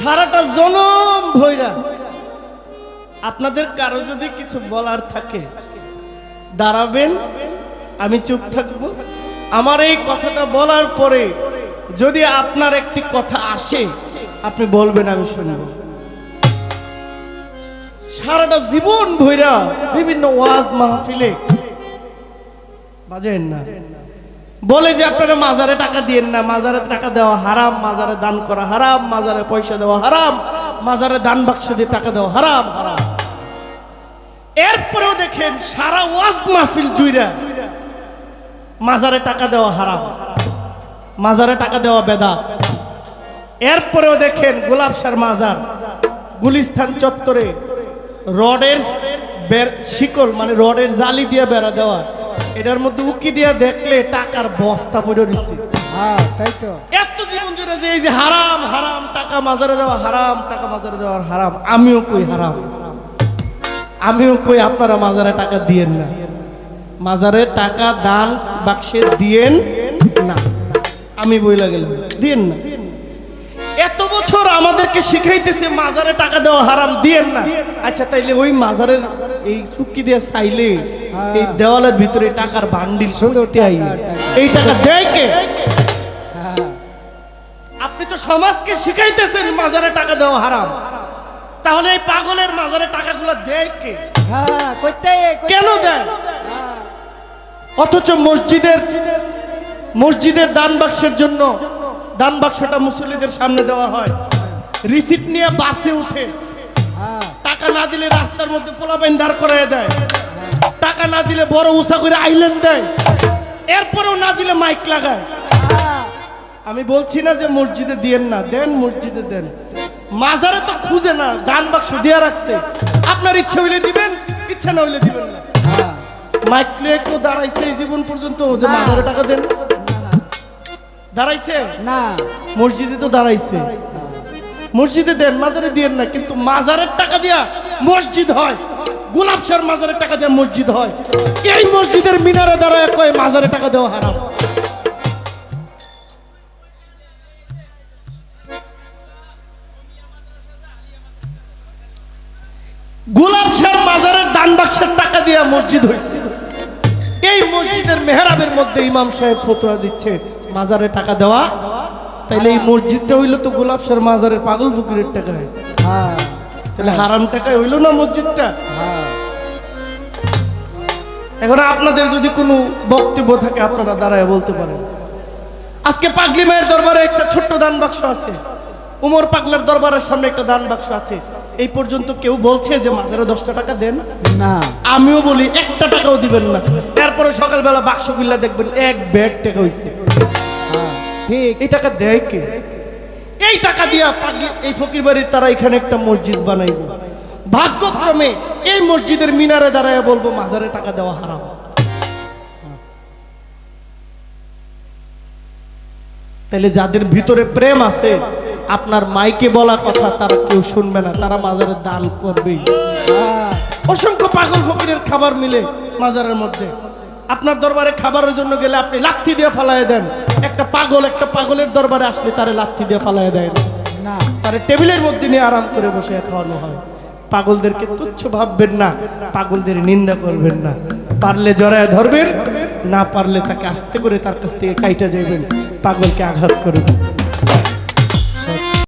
সারাটা জনম ভৈরা আপনাদের কারো যদি কিছু বলার থাকে দাঁড়াবেন, আমি চুপ থাকবো। আমার এই কথাটা বলার পরে যদি আপনার একটি কথা আসে আপনি বলবেন, আমি শুনব। সারাটা জীবন ভৈরা বিভিন্ন ওয়াজ মাহফিলে বাজেন না, বলে যে আপনারা মাজারে টাকা দিয়েন না, মাজারে টাকা দেওয়া হারাম, মাজারে দান করা হারাম, মাজারে পয়সা দেওয়া হারাম, মাজারে দান বাক্স দিয়ে টাকা দেওয়া হারাম হারাম। এরপরেও দেখেন সারা ওয়াজ মাহফিল জুইরা মাজারে টাকা দেওয়া হারাম, মাজারে টাকা দেওয়া বেদাত। এরপরেও দেখেন গোলাপশার মাজার গুলিস্তান চত্বরে রডের শিকল মানে রডের জালি দিয়ে বেড়া দেওয়া, এটার মধ্যে উকি দিয়ে দেখলে টাকার বস্তা পড়ে রয়েছে। তাই তো এত জীবন জুড়ে যে এই যে হারাম হারাম টাকা মাজারে দেওয়া হারাম, টাকা মাজারে দেওয়ার হারাম। আমিও কই হারাম, আমিও কই আপনারা মাজারে টাকা দিয়েন না, মাজারে টাকা দান বাক্সে দিয়েন না। আমি বইলা গেলাম দিয়েন না। এত বছর আমাদেরকে শিখাইতেছে মাজারে টাকা দেওয়া হারাম, দিয়েন না। আচ্ছা তাইলে ওই মাজারের এই চুক্তি দিয়ে চাইলে এই দেওয়ালের ভিতরে টাকার বান্ডিল সুন্দর এই টাকা দেয় কে? আপনি তো সমাজকে শিখাইতেছেন মাজারে টাকা দেওয়া হারাম, তাহলে এই পাগলের মাজারে টাকাগুলো দেয় কে? কেন দেয়? অথচ মসজিদের দান বাক্সের জন্য দান বাক্সটা মুসল্লিদের সামনে দেওয়া হয়, রিসিট নিয়ে বাসে উঠে টাকা না দিলে রাস্তার মধ্যে পোলাপাইন দাঁড় করায় দেয়, টাকা না দিলে বড় উষা করে আইল্যান্ড দেয়, এরপরেও না দিলে মাইক লাগায়। আমি বলছি না যে মসজিদে দিয়েন না, দেন, মসজিদে দেন, মাজারে তো খুঁজে না, দান বাক্স দিয়ে রাখছে, আপনার ইচ্ছা হইলে দিবেন, ইচ্ছা না হইলে দিবেন না। মাইক নিয়ে কেউ দাঁড়াইছে এই জীবন পর্যন্ত যে মাজারে টাকা দেন? দাঁড়াইছে না। মসজিদে তো দাঁড়াইছে, মসজিদে দেন, মাজারে দিয়েন না। কিন্তু মাজারের টাকা দিয়া মসজিদ হয়, গোলাপশার মাজারের টাকা দিয়ে মসজিদ হয়। এই মসজিদের মিনারে দাঁড়ায় কয় মাজারে টাকা দেওয়া হারাম। গোলাপশার মাজারের দান বাক্সের টাকা দিয়া মসজিদ হয়েছে। এই মসজিদের মেহরাবের মধ্যে ইমাম সাহেব ফতোয়া দিচ্ছে মাজারে টাকা দেওয়া, তাইলে এই মসজিদটা হইলো তো গোলাপশার মাজারের পাগল ফকিরের টাকায়, তাহলে হারাম টাকায় হইলো না মসজিদটা? এখন আপনাদের যদি কোনো বক্তব্য থাকে আপনারা দাঁড়ায় বলতে পারেন। আজকে পাগলি মায়ের দরবারে একটা ছোট্ট দান বাক্স আছে, উমর পাগলার দরবারের সামনে একটা দান বাক্স আছে, এই পর্যন্ত কেউ বলছে যে মাজারে 10টা টাকা দেন না? আমিও বলি 1টা টাকাও দিবেন না। এরপরে সকালবেলা বাক্স খুললে দেখবেন এক ব্যাগ টাকা হইছে। ঠিক, এই টাকা দেয় কে? এই টাকা দিয়া এই ফকির বাড়ির তারা এখানে একটা মসজিদ বানাইব, ভাগ্যক্রমে এই মসজিদের মিনারে দাঁড়ায় বলবো মাজারে টাকা দেওয়া হারাম। তাহলে যাদের ভিতরে প্রেম আছে, আপনার মাইকে বলা কথা তারা কেউ শুনবে না, তারা মাজারে দান করবেই। অসংখ্য পাগল ফকিরের খাবার মিলে মাজারের মধ্যে। আপনার দরবারে খাবারের জন্য গেলে আপনি লাথি দিয়ে ফালায় দেন, একটা পাগলের দরবারে আসলে তারে লাথি দিয়ে ফালায় দেয় না, তারে টেবিলের মধ্যে নিয়ে আরাম করে বসে খাওয়ানো হয়। পাগলদেরকে তুচ্ছ ভাববেন না, পাগলদের নিন্দা করবেন না, পারলে জড়ায় ধরবেন, না পারলে তাকে আস্তে করে তার কাছ থেকে কাইটা যাবেন, পাগলকে আঘাত করবেন।